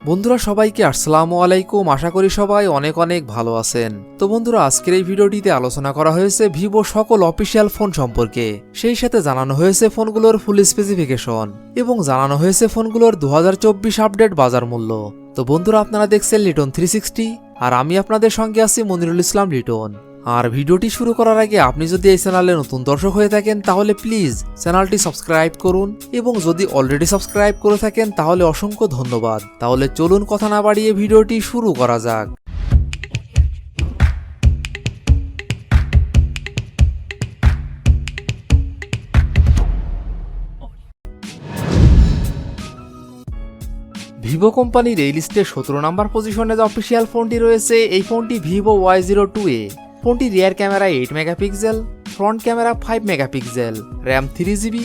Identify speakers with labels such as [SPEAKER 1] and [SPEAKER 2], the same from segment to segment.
[SPEAKER 1] বন্ধুরা সবাইকে আসসালামু আলাইকুম। আশা করি সবাই অনেক অনেক ভালো আছেন। তো বন্ধুরা আজকের এই ভিডিওটিতে আলোচনা করা হয়েছে ভিভো সকল অফিসিয়াল ফোন সম্পর্কে। সেই সাথে জানানো হয়েছে ফোনগুলোর ফুল স্পেসিফিকেশন এবং জানানো হয়েছে ফোনগুলোর 2024 আপডেট বাজার মূল্য। তো বন্ধুরা আপনারা দেখছেন লিটন 360 আর আমি আপনাদের সঙ্গে আছি মনিরুল ইসলাম লিটন। আর ভিডিওটি শুরু করার আগে আপনি যদি এই চ্যানেলে নতুন দর্শক হয়ে থাকেন তাহলে প্লিজ চ্যানেলটি সাবস্ক্রাইব করুন এবং যদি অলরেডি সাবস্ক্রাইব করে থাকেন তাহলে অসংখ্য ধন্যবাদ। তাহলে চলুন কথা না বাড়িয়ে ভিডিওটি শুরু করা যাক। ভিভো কোম্পানির এই লিস্টে 17 নম্বর পজিশনে যে অফিসিয়াল ফোনটি রয়েছে এই ফোনটি ভিভো Y02A। ফোনটি rear camera 8 megapixel, front camera 5 megapixel, RAM 3GB,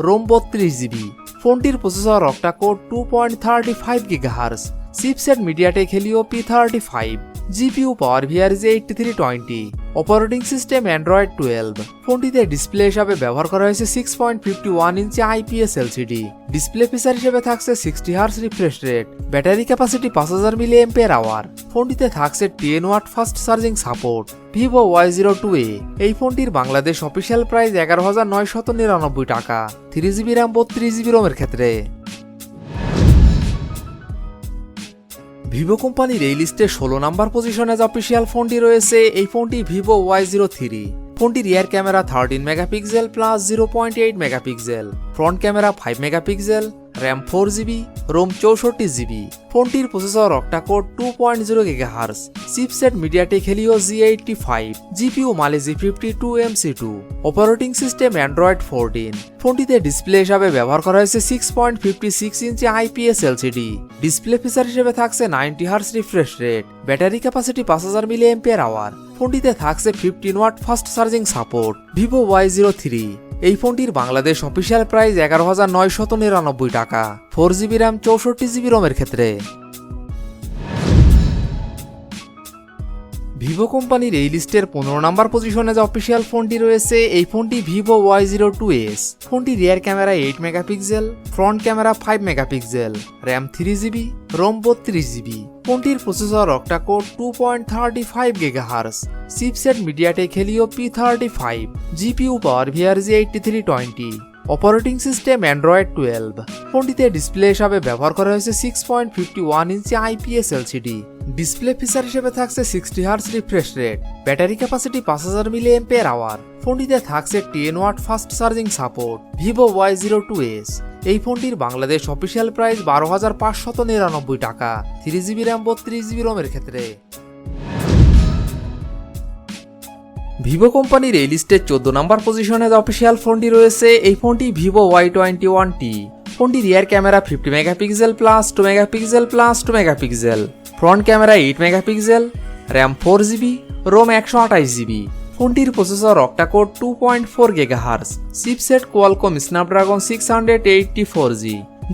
[SPEAKER 1] ROM 32GB। ফোনটির processor octa core 2.35 GHz, chipset MediaTek Helio P35, GPU Power VRG 8320, operating system Android 12। ফোনটিতে ডিসপ্লে হিসাবে ব্যবহার করা হয়েছে 6.51 inch IPS LCD। Display feature হিসেবে থাকছে 60 Hz refresh rate, battery capacity 5000 mAh। ফোনটিতে থাকছে 10 watt fast charging support. Vivo Y02A এই ফোনটির বাংলাদেশ অফিসিয়াল প্রাইস 11,999 টাকা, 3GB র্যাম 32GB রোমের ক্ষেত্রে। ভিভো কোম্পানির এই লিস্টে 16 নম্বর পজিশনে যে অফিসিয়াল ফোনটি রয়েছে এই ফোনটি ভিভো Y03। ফোনটি rear camera 13 megapixel plus 0.8 megapixel, front camera 5 megapixel, RAM 4GB, ROM 64GB। ফোনটির processor octa core 2.0 GHz, chipset MediaTek Helio G85, GPU Mali G52 MC2, operating system Android 14। ফোনটিতে ডিসপ্লে হিসাবে ব্যবহার করা হয়েছে 6.56 inch IPS LCD। Display feature হিসেবে থাকছে 90 Hz refresh rate, battery capacity 5000 mAh। ফোনটিতে থাকছে 15 watt fast charging support. Vivo Y03 এই ফোনটির বাংলাদেশ অফিসিয়াল প্রাইস 11,999 টাকা, 4GB র্যাম 64GB রোমের ক্ষেত্রে। ভিভো কোম্পানির এই লিস্টের 15 নম্বর পজিশনে যে অফিসিয়াল ফোনটি রয়েছে এই ফোনটি ভিভো Y02S। ফোনটি rear camera 8 megapixel, front camera 5 megapixel, RAM 3GB, ROM 32GB। ফোনটির processor octa core 2.35 GHz, chipset MediaTek Helio P35, GPU Power VRG 8320, operating system Android 12। ফোনটিতে ডিসপ্লে হিসাবে ব্যবহার করা হয়েছে 6.51 inch IPS LCD। Display feature হিসেবে থাকছে 60 Hz refresh rate, battery capacity 5000 mAh। ফোনটিতে থাকছে 10 watt fast charging support. Vivo Y02S এই ফোনটির বাংলাদেশ অফিসিয়াল প্রাইস 12,599 টাকা, 3GB র্যাম 32GB রোমের ক্ষেত্রে। ভিভো কোম্পানির এই লিস্টের 14 নম্বর পজিশনে যে অফিসিয়াল ফোনটি রয়েছে এই ফোনটি ভিভো Y21T। ফোনটি rear camera 50 megapixel plus 2 megapixel plus 2 megapixel, front camera 8 megapixel, RAM 4GB, ROM 128GB। ফোনটির processor octa core 2.4 GHz, chipset Qualcomm Snapdragon 684G,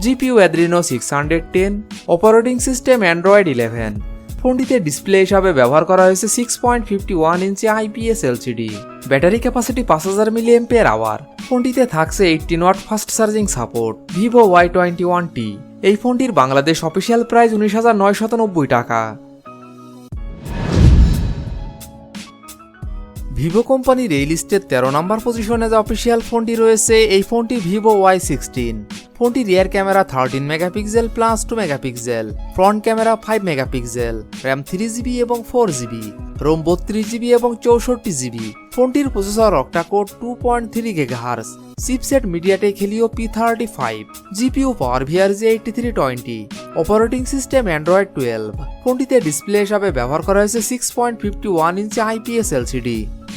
[SPEAKER 1] GPU Adreno 610, operating system Android 11। ফোনটিতে ডিসপ্লে হিসাবে ব্যবহার করা হয়েছে 6.51 inch IPS LCD। Battery capacity 5000 mAh। ফোনটিতে থাকছে 18 watt fast charging support. Vivo Y21T এই ফোনটির বাংলাদেশ অফিসিয়াল প্রাইস 19,999 টাকা। ভিভো কোম্পানির এই লিস্টের 13 নম্বর পজিশনে যে অফিসিয়াল ফোনটি রয়েছে এই ফোনটি ভিভো Y16। ফোনটি rear camera 13 megapixel plus 2 megapixel, front camera 5 megapixel, RAM 3GB এবং 4GB, রোম 32GB এবং 64GB। ফোনটির processor octa core 2.3 GHz, chipset MediaTek Helio P35, GPU Power VRG 8320, operating system Android 12। ফোনটিতে ডিসপ্লে হিসাবে ব্যবহার করা হয়েছে 6.51 inch IPS LCD।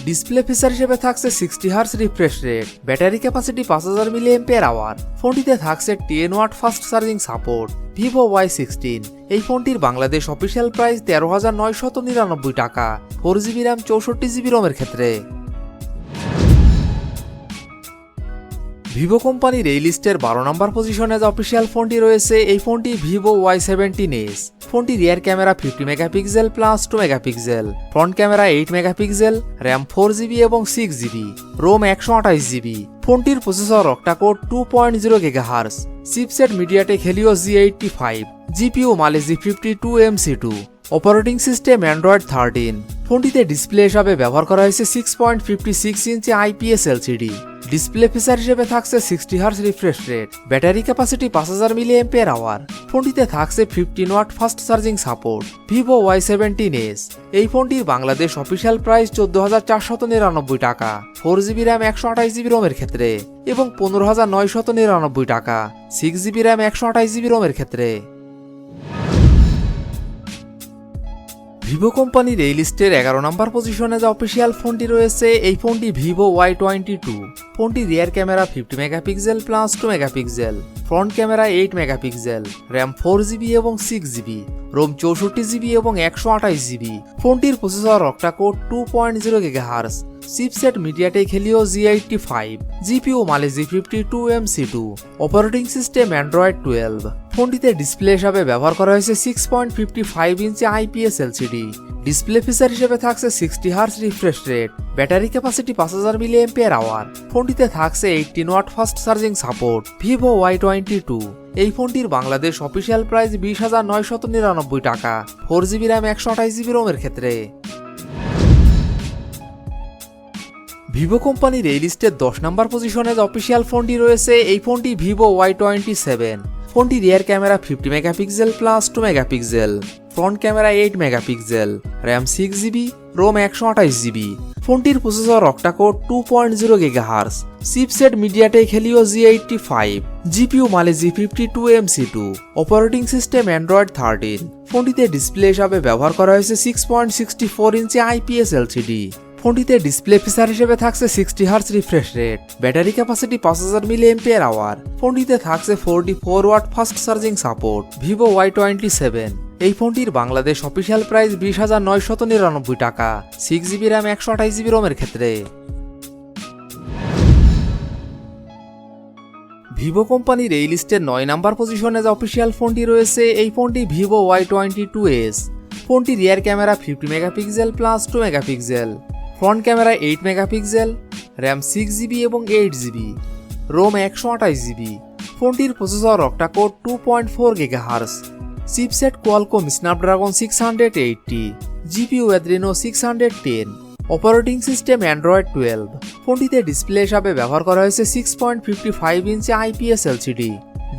[SPEAKER 1] Display feature হিসেবে থাকছে 60 Hz refresh rate, battery capacity 5000 mAh। ফোনটিতে থাকছে 10 watt fast charging support. Vivo Y16 এই ফোনটির বাংলাদেশ অফিসিয়াল প্রাইস 13,999 টাকা, 4GB র্যাম 64GB রোমের ক্ষেত্রে। ভিভো কোম্পানির এই লিস্টের 12 নম্বর পজিশনে যে অফিসিয়াল ফোনটি রয়েছে এই ফোনটি ভিভো Y17s। ফোনটি rear camera 50 megapixel plus 2 megapixel, front camera 8 megapixel, RAM 4GB এবং 6GB, রোম 128GB। ফোনটির processor octacore 2.0 GHz, chipset MediaTek Helio G85, GPU Mali G52MC2, operating system Android 13। ফোনটিতে ডিসপ্লে হিসাবে ব্যবহার করা হয়েছে 6.56 inch IPS LCD। Display feature হিসেবে থাকছে 60Hz refresh rate, battery capacity 5000 mAh। ফোনটিতে থাকছে 15 watt fast charging support. Vivo Y17s এই ফোনটির বাংলাদেশ অফিসিয়াল প্রাইস 14,499 টাকা 4GB র্যাম 128GB রোমের ক্ষেত্রে এবং 15,999 টাকা 6GB র্যাম 128GB রোমের ক্ষেত্রে। ভিভো কোম্পানির এই লিস্টের 11 নম্বর পজিশনে যে অফিসিয়াল ফোনটি রয়েছে এই ফোনটি ভিভো Y22। ফোনটি rear camera 50 megapixel plus 2 megapixel, front camera 8 megapixel, RAM 4GB এবং 6GB, রোম 64GB এবং 128GB। ফোনটির processor octacore 2.0 GHz, chipset MediaTek Helio G85, GPU Mali G52MC2, operating system Android 12। ফোনটিতে ডিসপ্লে হিসাবে ব্যবহার করা হয়েছে 6.55 inch IPS LCD। Display feature হিসেবে থাকছে 60Hz refresh rate, battery capacity 5000 mAh। ফোনটিতে থাকছে 18 watt fast charging support. Vivo Y22 এই ফোনটির বাংলাদেশ অফিসিয়াল প্রাইস 20,999 টাকা 4GB র্যাম 128GB রোমের ক্ষেত্রে। ভিভো কোম্পানির এই লিস্টের 10 নম্বর পজিশনে যে অফিসিয়াল ফোনটি রয়েছে এই ফোনটি ভিভো Y27। ফোনটি rear camera 50 megapixel plus 2 megapixel, front camera 8 megapixel, RAM 6GB, ROM 128GB। ফোনটির processor octacore 2.0 GHz, chipset MediaTek Helio G85, GPU Mali G52MC2, operating system Android 13। ফোনটিতে ডিসপ্লে হিসাবে ব্যবহার করা হয়েছে 6.64 ইঞ্চি IPS LCD। ফোনটিতে display feature হিসেবে থাকছে 60Hz refresh rate, battery capacity 5000 mAh। ফোনটিতে থাকছে 44 watt fast charging support. Vivo Y27 এই ফোনটির বাংলাদেশ অফিসিয়াল প্রাইস 20,999 টাকা 6GB র্যাম 128GB রোমের ক্ষেত্রে। ভিভো কোম্পানির এই লিস্টের 9 নম্বর পজিশনে যে অফিসিয়াল ফোনটি রয়েছে এই ফোনটি ভিভো Y22s। ফোনটি rear camera 50 megapixel plus 2 megapixel, front camera 8 megapixel, RAM 6GB এবং 8GB, রোম 128GB। ফোনটির processor octa core 2.4 GHz, chipset Qualcomm Snapdragon 680, GPU Adreno 610, operating system Android 12। ফোনটিতে ডিসপ্লে হিসাবে ব্যবহার করা হয়েছে 6.55 inch IPS LCD।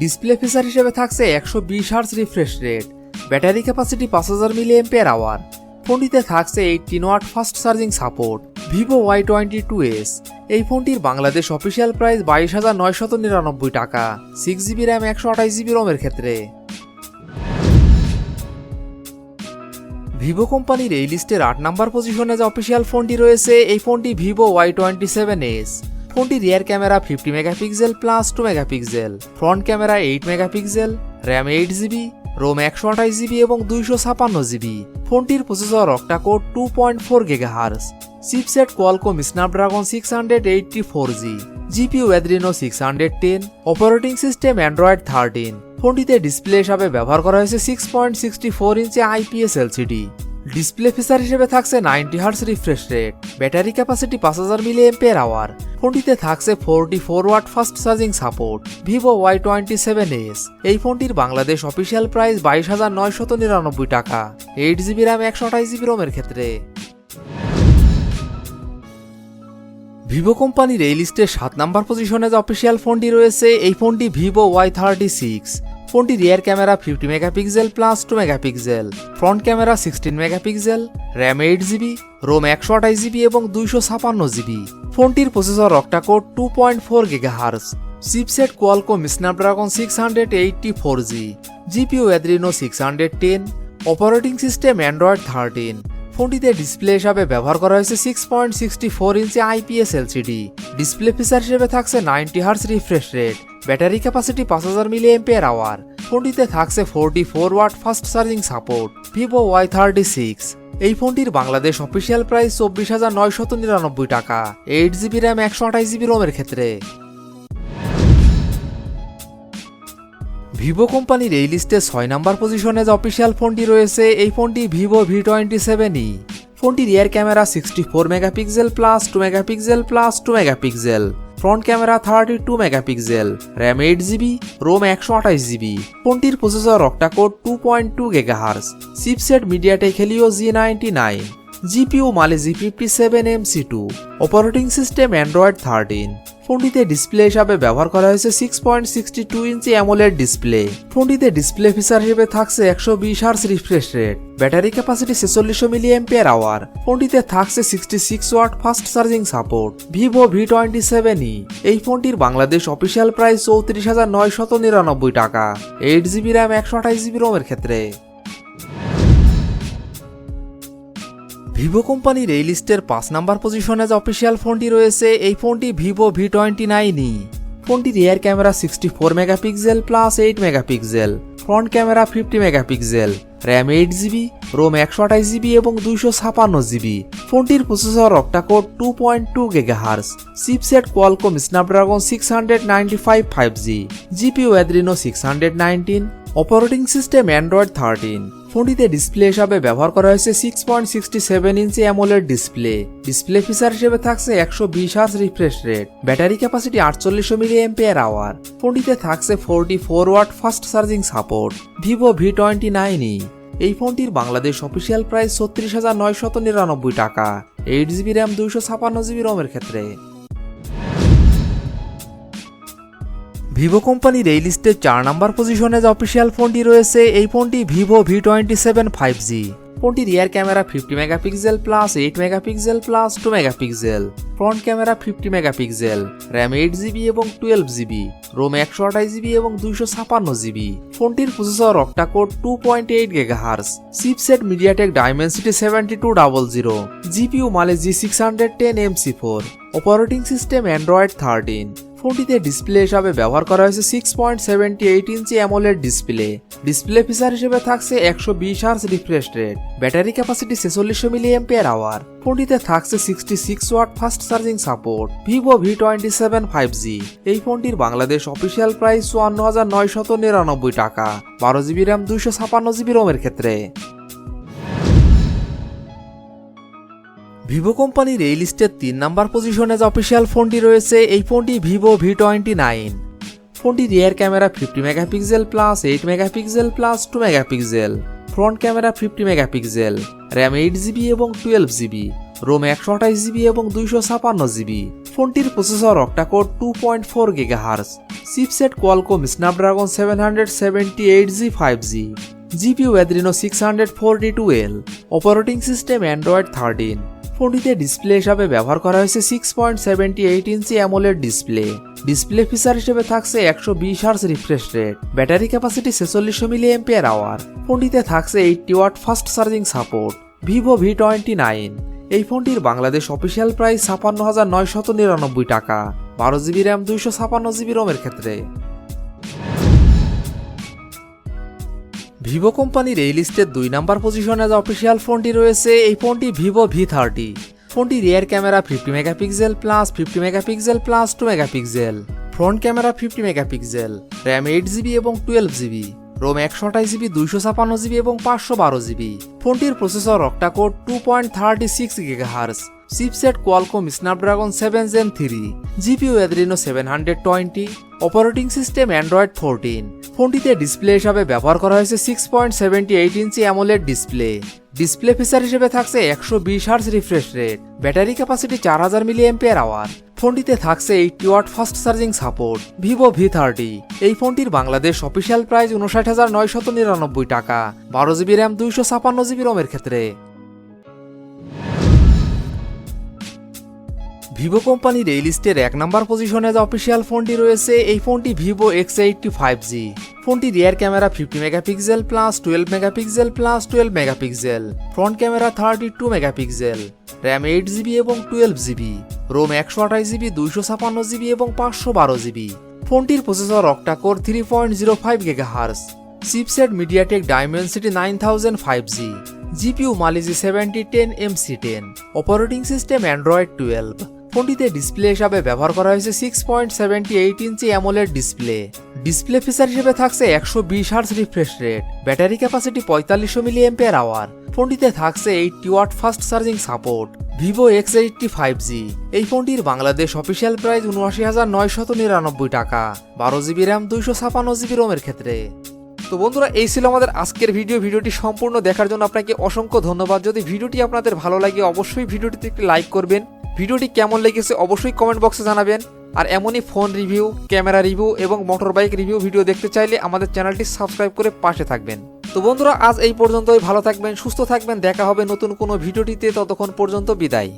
[SPEAKER 1] Display feature হিসেবে থাকছে 120Hz refresh rate, battery capacity 5000 mAh। ফোনটিতে থাকছে 18 watt fast charging support. Vivo Y22s এই ফোনটির বাংলাদেশ অফিসিয়াল প্রাইস 22,999 টাকা 6GB র্যাম 128GB রোমের ক্ষেত্রে। ভিভো কোম্পানির এই লিস্টের 8 নম্বর পজিশনে যে অফিসিয়াল ফোনটি রয়েছে এই ফোনটি ভিভো Y27s। ফোনটি rear camera 50 megapixel plus 2 megapixel, front camera 8 megapixel, RAM 8GB, ROM 128GB এবং 256GB। ফোনটির processor octa core 2.4 GHz, chipset Qualcomm Snapdragon 684G, GPU Adreno 610, operating system Android 13। ফোনটিতে ডিসপ্লে হিসাবে ব্যবহার করা হয়েছে 6.64 inch IPS LCD। Display feature হিসেবে থাকছে 90Hz refresh rate, battery capacity 5000 mAh। ফোনটিতে থাকছে 44 watt fast charging support. Vivo Y27s এই ফোনটির বাংলাদেশ অফিসিয়াল প্রাইস 22,999 টাকা 8GB র্যাম 128GB রোমের ক্ষেত্রে। ভিভো কোম্পানির এই লিস্টের 7 নম্বর পজিশনে যে অফিসিয়াল ফোনটি রয়েছে এই ফোনটি ভিভো Y36। ফোনটি rear camera 50 megapixel plus 2 megapixel, front camera 16 megapixel, RAM 8GB, ROM 128GB এবং 256GB। ফোনটির processor octa core 2.4 GHz, chipset Qualcomm Snapdragon 684G, GPU Adreno 610, operating system Android 13। ফোনটিতে ডিসপ্লে হিসাবে ব্যবহার করা হয়েছে 6.64 inch IPS LCD। Display feature হিসেবে থাকছে 90Hz refresh rate, battery capacity 5000 mAh। ফোনটিতে থাকছে 44 watt fast charging support. Vivo Y36 এই ফোনটির বাংলাদেশ অফিসিয়াল প্রাইস 24,999 টাকা 8GB র্যাম 128GB রোমের ক্ষেত্রে। ভিভো কোম্পানির এই লিস্টে 6 নাম্বার পজিশনে যে অফিসিয়াল ফোনটি রয়েছে এই ফোনটি ভিভো V27e। ফোনটির rear camera 64 megapixel plus 2 megapixel plus 2 megapixel, front camera 32 megapixel, RAM 8GB, ROM 128GB। ফোনটির processor octa-core 2.2 GHz, chipset MediaTek Helio G99, GPU Mali G57MC2, operating system Android 13। ফোনটিতে display হিসাবে ব্যবহার করা হয়েছে 6.62 ইঞ্চি অ্যামোলেড ডিসপ্লে। ফোনটিতে display feature হিসেবে থাকছে 120 hertz refresh rate, battery capacity 4600 mAh। ফোনটিতে থাকছে 66 watt fast charging support. Vivo V27e এই ফোনটির বাংলাদেশ অফিসিয়াল প্রাইস 34,999 টাকা, 8GB র্যাম 128GB রোমের ক্ষেত্রে। ভিভো কোম্পানির এই লিস্টের 5 নাম্বার পজিশনে যে অফিসিয়াল ফোনটি রয়েছে এই ফোনটি ভিভো V29e। ফোনটির rear camera 64 megapixel plus 8 megapixel, front camera 50 megapixel, RAM 8GB, ROM 128GB এবং 256GB। ফোনটির processor octa-core 2.2 GHz, chipset Qualcomm Snapdragon 695 5G, GPU Adreno 619, operating system Android 13। ফোনটিতে ডিসপ্লে হিসাবে ব্যবহার করা হয়েছে 6.67 inch AMOLED display. Display feature হিসেবে থাকছে 120 hertz refresh rate, battery capacity 4800 mAh। ফোনটিতে থাকছে 44 watt fast charging support. Vivo V29e এই ফোনটির বাংলাদেশ অফিসিয়াল প্রাইস 36,999 টাকা, 8GB র্যাম 256GB রোমের ক্ষেত্রে। ভিভো কোম্পানির এই লিস্টে 4 নাম্বার পজিশনে যে অফিসিয়াল ফোনটি রয়েছে এই ফোনটি ভিভো V27 5G। ফোনটির rear camera 50 megapixel plus 8 megapixel plus 2 megapixel, front camera 50 megapixel, RAM 8GB এবং 12GB, রোম 128GB এবং 256GB। ফোনটির processor octa-core 2.8 GHz, chipset MediaTek Dimensity 7200, GPU মালে G610MC4, অপারেটিং সিস্টেম অ্যান্ড্রয়েড 13। ফোনটিতে ডিসপ্লে হিসাবে ব্যবহার করা হয়েছে 6.78 inch AMOLED display. Display feature হিসেবে থাকছে 120 hertz refresh rate, battery capacity 4600 mAh। ফোনটিতে থাকছে 66 watt fast charging support. Vivo V27 5G এই ফোনটির বাংলাদেশ অফিসিয়াল প্রাইস 54,999 টাকা, 12GB র্যাম 256GB রোমের ক্ষেত্রে। ভিভো কোম্পানির এই লিস্টের 3 নাম্বার পজিশনে যে অফিসিয়াল ফোনটি রয়েছে এই ফোনটি ভিভো V29। ফোনটির rear camera 50 megapixel plus 8 megapixel plus 2 megapixel, front camera 50 megapixel, RAM 8GB এবং 12GB, রোম 128GB এবং 256GB। ফোনটির processor octa core 2.4 GHz, chipset Qualcomm Snapdragon 778G 5G, GPU Adreno 642L, operating system Android 13। ফোনটিতে display হিসাবে ব্যবহার করা হয়েছে 6.78 inch AMOLED display. Display feature হিসেবে থাকছে 120 hertz refresh rate, battery capacity 4600 mAh। ফোনটিতে থাকছে 80 watt fast charging support. Vivo V29 এই ফোনটির বাংলাদেশ অফিসিয়াল প্রাইস 56,999 টাকা, 12GB র্যাম 256GB রোমের ক্ষেত্রে। ভিভো কোম্পানির এই লিস্টের 2 নাম্বার পজিশনে যে অফিসিয়াল ফোনটি রয়েছে এই ফোনটি ভিভো V30। ফোনটি rear camera 50 megapixel plus 50 megapixel plus 2 megapixel, front camera 50 megapixel, RAM 8GB এবং 12GB, রোম 128GB, 256GB এবং 512GB। ফোনটির processor octa core 2.36 GHz, chipset Qualcomm Snapdragon 7 Gen 3, GPU Adreno 720, operating system Android 14। ফোনটিতে display হিসাবে ব্যবহার করা হয়েছে 6.78 inch AMOLED display. Display feature হিসেবে থাকছে 120 hertz refresh rate, battery capacity 4000 mAh। ফোনটিতে থাকছে 80 watt fast charging support. Vivo V30 এই ফোনটির বাংলাদেশ অফিসিয়াল প্রাইস 59,999 টাকা, 12GB র্যাম 256GB রোমের ক্ষেত্রে। ভিভো কোম্পানির এই লিস্টের 1 নাম্বার পজিশনে যে অফিসিয়াল ফোনটি রয়েছে এই ফোনটি ভিভো X80 5G। ফোনটি rear camera 50 megapixel plus 12 megapixel plus 12 megapixel, front camera 32 megapixel, RAM 8GB এবং 12GB, রোম 128GB, 256GB এবং 512GB। ফোনটির processor octa-core 3.05 GHz, chipset MediaTek Dimensity 9000 5G, GPU মালে G7010MC10, অপারেটিং সিস্টেম অ্যান্ড্রয়েড 12। ফোনটিতে display হিসাবে ব্যবহার করা হয়েছে 6.78 inch AMOLED display. Display feature হিসেবে থাকছে 120 hertz refresh rate, battery capacity 4500 milliampere hour. ফোনটিতে থাকছে 80 watt fast charging support. Vivo X80 5G। এই ফোনটির বাংলাদেশ অফিসিয়াল প্রাইস ৭৯,৯৯৯ টাকা, 12GB র্যাম 256GB রোমের ক্ষেত্রে। তো বন্ধুরা, এই ছিল আমাদের আজকের ভিডিওটি সম্পূর্ণ দেখার জন্য আপনাকে অসংখ্য ধন্যবাদ। যদি ভিডিওটি আপনাদের ভালো লাগে অবশ্যই ভিডিওটিতে একটি লাইক করবেন। ভিডিওটি কেমন লেগেছে অবশ্যই কমেন্ট বক্সে জানাবেন। আর এমনই ফোন রিভিউ, ক্যামেরা রিভিউ এবং মোটর বাইক রিভিউ ভিডিও দেখতে চাইলে আমাদের চ্যানেলটি সাবস্ক্রাইব করে পাশে থাকবেন। তো বন্ধুরা, আজ এই পর্যন্তই। ভালো থাকবেন, সুস্থ থাকবেন, দেখা হবে নতুন কোনো ভিডিওটিতে। ততক্ষণ পর্যন্ত বিদায়।